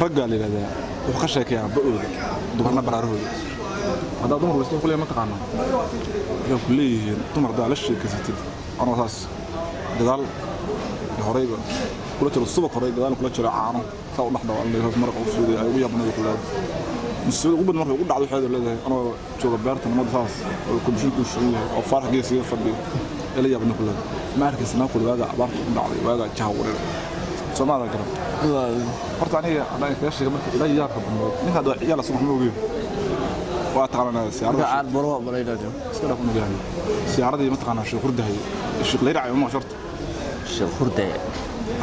رجع لي هذا وخشك يا بقول دمرنا براره هذا دمر بس كل ما تقعنا يا كلي دمر ده على الشيء كزيت أنا أساس جدال هريبة كل الصبح هريبة جدال كل شيء عانو سواء نحن ولا هذا مرة أوفي أيوة بني كلها السؤال قبل مرة يقول على هذا اللي أنا شو ربيت أنا ما أساس كل شيء أو فرح جيس يفضل اللي يا بني كلها ما أعرف إذا ناكل هذا عبارة عن هذا جهور سمع هذا الكلام قلت أنا كاش لا يجاك من هذا يلا صبح نوجي وأتعامل سيارة عاد بروح بريدة سيارة كنا جاهي سيارة دي متقنا شو خرده هي الشيخ ليرع ما شرط شو خرده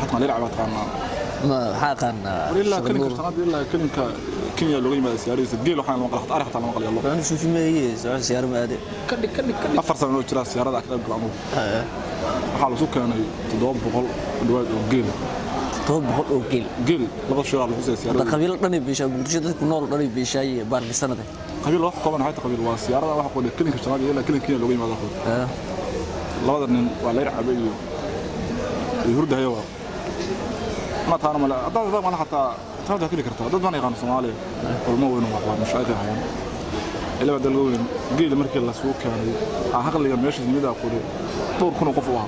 حتى ليرع بتقنا ما حقنا ولا كلمة كشتناد ولا كلمة كيمياء لغوية ما سيارة يسجل وحنا ما قلت أريح حتى ما قال يلا أنا شوف ما هي سيارة ما هذه كل أفرس من وجه السيارة ذاك الأمر حاله سوق كان تضرب بقول الواد وجيل طب بقول وجيل جيل لغة شو على الحساس سيارة قبيلة رني بيشا بتشد كنور رني بيشا بار السنة ده قبيلة واحد كمان هاي قبيلة والسيارة واحد يقول كلمة كشتناد يلا كلمة كيمياء لغوية ما دخل لغة إن ولا يرعى بيجي يهرد هيوا ما تعرف ملا أضاف أنا حتى هذا كله كرتها ضد ما يغني صومالي والموين ومش عارف يعني إلا بدل الوين جيل مركز السوق يعني أحق اللي ماشي ميدا أقول طور كنا قفوها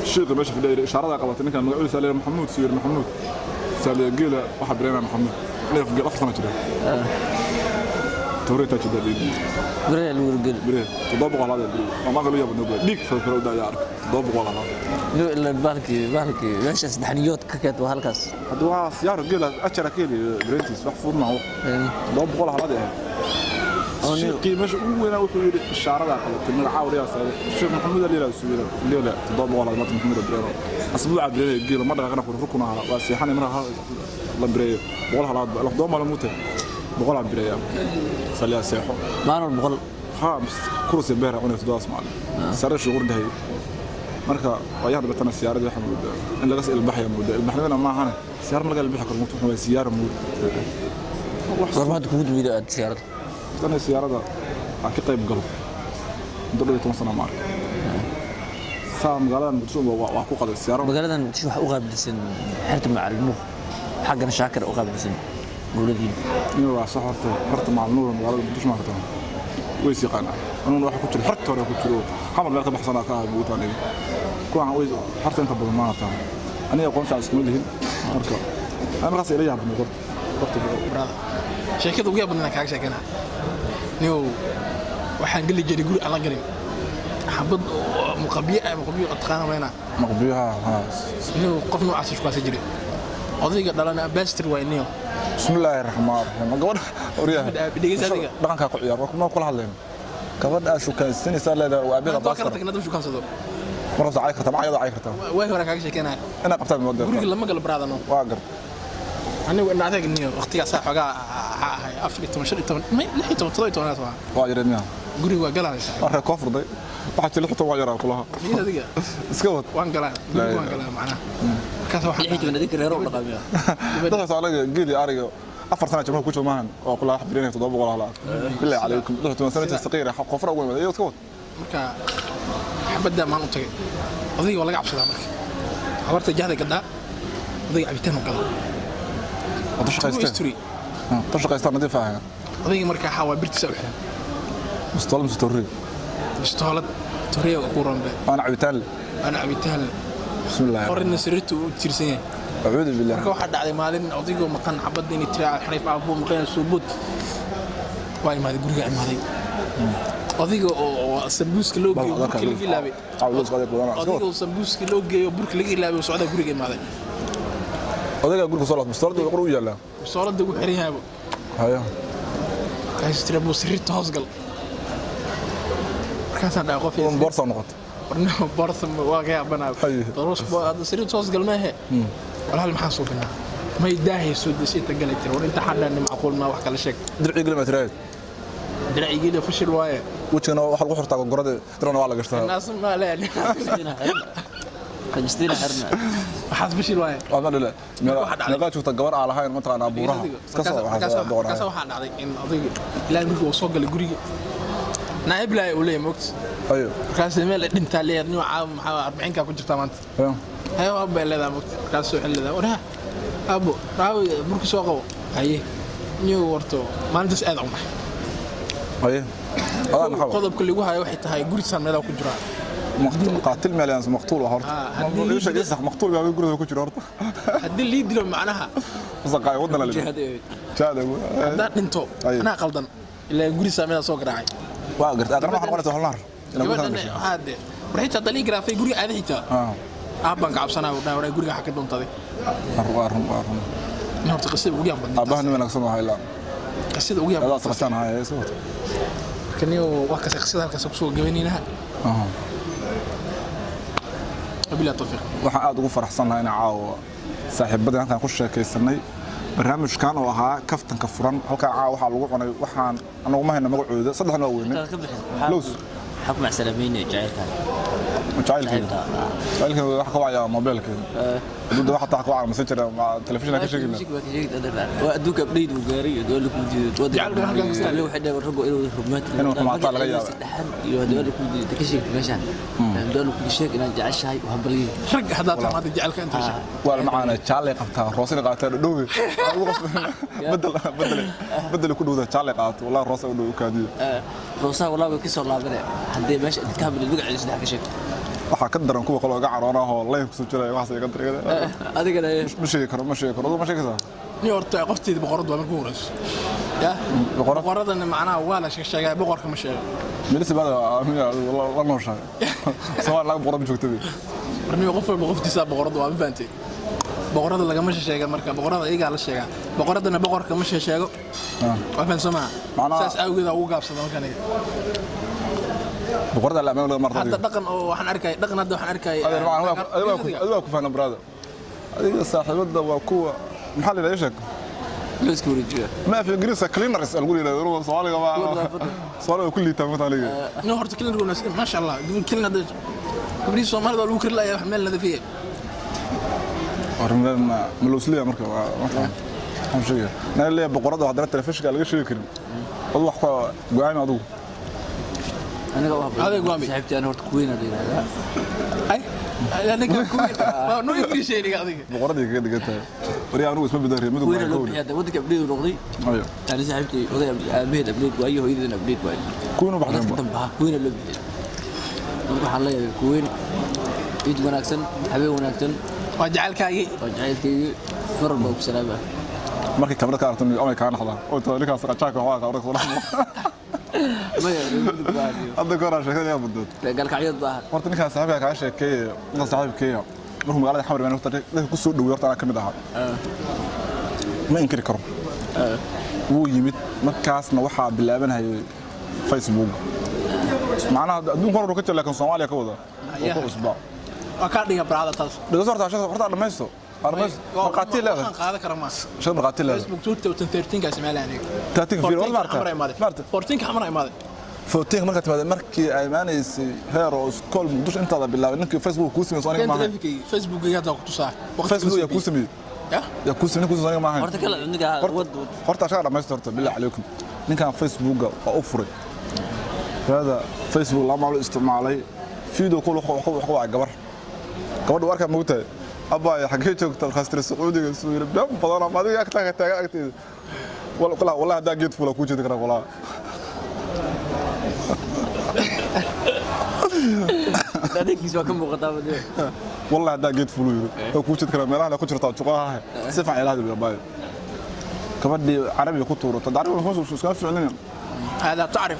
الشيخ ماشي في دايرة إشارة قبلت إنك أنا مقول سالي محمود سير محمود سالي جيل واحد برينا محمود ليه في قفص أنا كده توريتها كده ليه بري الورجل بري تضرب على هذا بري ما قالوا يا بنو ليك في الفرود ده يعرف تضرب على هذا إلا بالكي ماشي استحنيات ككت وهالكاس هذا سيارة جيل أشرا كيلي بريتيس وحفور معه تضرب على هذا شيء مش وين أو في الشعر ده قلت من عاوري يا سيد الشيخ محمود اللي لا يسوي اللي لا تضرب على ما محمود بريرة أصبح عبد الجيل مرة غنا ركنا على بس يحني مرة الله بريء بقول على الضم على موته بقول عبد الريان سليا سيحو ما أنا بقول خامس كرسي بيرة وانا تداس معنا سر الشغل ده هي مركا وياهد بتنا السيارة دي حمود إن لا أسئل البحر مود البحر أنا ما هنا سيارة ملقى البحر كرموت حمود سيارة مود ما تكود بيدا السيارة أنا السيارة ده أكيد طيب قلب دول يتواصلنا معك سام قالن بتشوف وحقوق السيارة بقالنا تشوف حقوقها بلسن حرت مع المخ حقنا شاكر أوقع بلسن ولدين نور صحت حرت مع النور قالوا بدوش ما كتبنا ويسي قانا أنا راح كنت حرت ولا كنت حمل لا تبحث أنا كاه بوتاني كون ويس حرت أنت بالمعنى أنا يقوم على اسمه اللي أركب أنا راسي إليه عبد المقر برا شيء كذا ويا بدنا كعك شكلنا نيو وحن قل لي جري يقول الله قريب حبض مقبية أتقانا وينا مقبيها ها نيو قفنا عسيش قاس يجري أضيق دلنا باستر وينيو بسم الله الرحمن الرحيم قبل أوريها بدي أسألك دقن كاكو عيار وكما كل هذين كبد شو كان السنة صار له وأبيض باستر كرتك ندم شو كان صدق مرة عايك تبع عيض عايك تبع وين وراك عايش كنا أنا قبضت الموقف قولي لما قال برادة نو واقر أنا وأنا أعتقد إني أختي صاحب حاجة أفريقيا تمشي ما لحيت وطلعت وأنا أسمع واجر منها قولي وقال على صاحب مرة كفر ضي واحد اللي حطوا واجر كلها مين هذيك اسكوت وان قال وان قال معنا كذا واحد لحيت من ذيك الهيرو رقمية ده سؤال قيلي أرجع أفر سنة جمهور كوتشو ماهن وكلها حبرين يتضبوا ولا لا بالله عليكم ده سنة صغيرة كفر أول ما يسكوت marka xabada maan u tagay adiga waa laga cabsadaa marka habarta jahda gadaa adiga cabitaan u gala طش قيستان نضيف فيها adiga marka xawaa birtiisa u xiran مستولم ستوري mustaalad toriya ku ranbe أنا عبيتال بسم الله qorina sirtu u tirsan yahay أعوذ بالله marka waxa dhacday maalin adiga maqan xabada in tiraa xariif aabo maqan suubud way maad guriga imaaday adiga oo sambuuska loo geeyo burka laga ilaabay adiga oo sambuuska loo geeyo burka laga ilaabay socda guriga imaaday adiga guriga soo laad mustaalad oo qoro yaala mustaalad ugu xiran yahay haya kaas tira buu sirta hoosgal markaas aan qof oo borsa noqot warna borsa waa ga yaabana doros boo hada sirta hoosgal ma he walaal maxaa soo finaa ma idaahay soo disita galay tir war inta xadana macquul ma wax kala sheeg dirci gala matreed درعيجي فشل وايه وجهنا waxa lagu xirtaa gorada dirana waa la gashtaa الناس ما لا خجستينا حرنا waxaad fashil waaye waa la naga joogta gabar aan lahayn ma taqaan abuuraha iska soo waxa dhacday in adiga ilaa guriga soo galay guriga naayib laa uu leeyahay mogt ayo markaas meel dhinta leeyahay caam maxaa 40 ka ku jirta maanta ayo abba leedahay mogt markaas soo xilada waraha abo raawi burki soo qabo haye niyo warto maalintaas aad u maxay aye qodobka lagu hayo waxay tahay gurisan meel ku jira قاتل ماليانس مقتول هورت ليش يسخ مقتول بقى يقولوا كجرا هورت هدي اللي يدلو معناها صقاي ودنا لي جاد هذا انتو انا قلدن الا غريسا ميدا سو غراعي waa gartaa adan waxa qorata holaar hade warxita dali graafay guriga aad xita aaban ka cabsanaa wadaa guriga xaka doontaday arun horta qasida ugu yaaban aabahan ma naqsan waxa ilaa qasida ugu yaaban qasaan haye soo kaniyo wax ka qasida halkaas ku soo gabanina bila tawfiq waxa aad ugu faraxsanahay in caawa saaxiibada halkan ku sheekaysanay barnaamijkan oo ahaa kaftanka furan halka caawa waxa lagu cunay waxaan anagu ma hayna magacooda saddexna waa weynay lows حكم سلامين جايلكان جايلكان wax ka wacaya mobilka dad waxa taa ka wacaya messenger ma television ka sheegina waa adduunka update uu gaaray dool ku diiday wada loo xidhay rago inuu rubmaad inuu xumaata laga yaabo iyo dool ku diiday ka sheeg meeshan dool ku sheeg inaan jeceshahay oo hambalyo rag hada taamaada jecelka inta sheeg wal macaana jaalay qabtaa roosina qaataa dhowey بدل ku dhawda jaalay qaato wallahi roosa u dhow kaadiyo roosa wallahi ka soo laabanay hadii meesha dadka bil magaciisa saddex ka sheeg waxa ka daran kuwa qolooga caroonaa oo live ku soo jiray wax ay ka dareeyay adigana ma sheegi karo ma sheegaysaa ni horta qofteed boqorad waa ku horeys ya boqoradana macnaha waa la sheegay boqorka ma sheego milis baad la nooshay soo la boqorad joogtay barniyo qof walba qoftiisa boqorad waa faantay boqorada laga ma sheego marka boqorada iyaga la sheega boqoradana boqorka ma sheego waa faan Soomaa saas awgeeda ugu gaabsado halkan boqorada la amaan martay hadda dhaqan oo waxaan arkay adiga ku faana brother adiga saaxiibada waa kuwa maxaa la yeeshay لسه ورجع ما في انجليزي كلينرز اقول له روح سؤالي سؤالي كل تمام عليه نو هرت كلنا ما شاء الله كلنا كبري سومالي لو كر لا يحمل هذا فيه ورمنا ملوسليه marka waxaan sheegay na leeyahay boqorada hadana telefishinka laga sheegi karin wad wax go'aan adigu aniga waa saxibti aan horta kuweyn adiga ay aniga kuweyn ma noo yiri sheeyay adiga boqorada kaga dhigantay wariya anigu isma bidaarey mid waa kow wadka abdii noqday ayo tani saxibti oday aabid abdii waayo hooyadina abdii waayo kuweyn baxdan kuweyn loo bixiyay marka waxa la yahay kuweyn id wanaagsan habeen wanaagsan وجعلكاي فربا وسلامة markii kabrad ka aragtay oo ay ka naxda oo toolikaas qajaaka waa ka warqad walaal ma yahay hadda goor aan sheekada badad gal ka ciyad baa horta ninka saaxiibka ka sheekay ninka saaxiibkeeya markuu magaalada xamar baan horta dadka ku soo dhaweey horta ana kamid ahaa ma inkiri karo wuu yimid markaasna waxa bilaabanayay Facebook macnaha adduunka hore ka jira laakiin Soomaaliya ka wada oo usbuuc وكاديها براده تاس دغ صورت عشان horta dhamaysto marqaati leedahay qaada karamaas shan marqaati leedahay Facebook 2013 ka ismaalayay 30 في والله marta 14 ka xamar imaade 14 marka timaad markii ay maanaysay heero school mudush inta bilaabay ninkii Facebook ku sameeyay aniga ma Facebook gaada ku tusaa Facebook ya ku sameeyay ya ku sameeyay ku sameeyay ma ahan horta kala cunniga horta ashaga dhamaysto horta billaah alaykum ninkan Facebook oo furay hada Facebook la maamul isticmaalay video kul wax gabar gabadhu warka moogtay abaa xagee joogta khastir Sacuudiga soo yiri baan badan ma adiga ka taagan agteeda wallahi hada geed fuula ku jeedi kara wallahi dadkiis waa ka muuqataa wallahi hada geed fuulu yiri ku jeedi kara meelaha ku jirta juqaha si fiican ilaahdo baay gabadhii Carabiga ku tuuro tadariib wuxuu iska fiicnaa هذا تعرف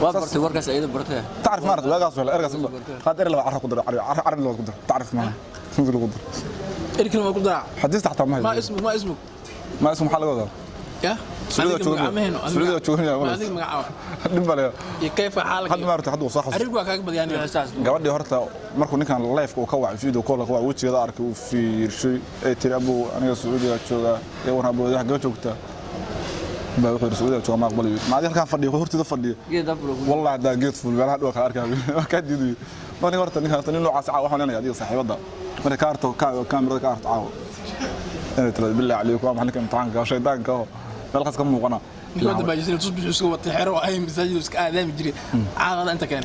وابرت ورقه ايده برتها تعرف ما رقص ولا ارقص قادر لو عرف قدر عرب لو قدر تعرف ما شنو لو قدر اركل ما قدر حديث تحت ما اسمك ما اسمه حلقه هذا يا سوريا تشوفني هذيك مقعه دبل كيف حالك حد ما رت حد وصاح ارجع كاك بديان اساس gabadhii horta markuu ninkan live ko ka wacay video call waa wajigeeda arkay uu fiirshay ee tirabo aniga Sacuudiga jooga ee wana boodaha ga joogta baa wuxuu Sacuudiga jooga ma aqbalay ma adiga halka fadhiyo hortida fadhiyo والله دا geed ful meelaha dhulka arkay ka diiday markii horta ninkan tan inuu caas waxaan leenahay adiga saaxiibada markii kaarto kaamirada ka arto caaw inay tira billaah alaykum waxaan ka imtixaanka shaydaanka halkaas ka muuqana كنت باجي تصبح اسكو وتحير واي مساجد اسك اذان جري عاقد انت كان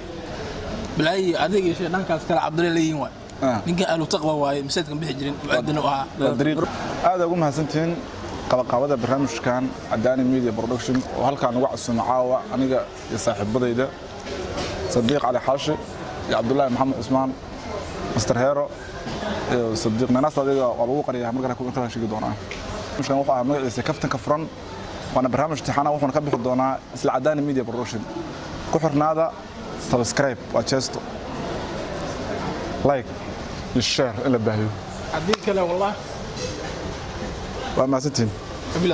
بلاي اديق شيء دنكاس كلا عبد الله لين واي ninka ahlu taqwa waaye masaajidkan bixi jirin mu'adin oo ah dariiq aad ugu mahadsantiin qabaqabada barnaamijkan Cadaani Media Production oo halkaan ugu casuumay caawa aniga iyo saaxiibadayda Sadiq Ali Xaashi iyo Cabdullaahi Maxamed Cusmaan Mr. Hero iyo Sadiq Nanas adiga waa lagu qariyaa markaa ku inta shaqo doonaa barnaamijkan waxa aan magaciisa kaftanka furan waana barnaamij tixana waxaan ka bixi doonaa isla Cadaani Media Production ku xirnaada subscribe waa jeesto like share ila baahiyo hadii kale wallahi waa mahadsantiin قبل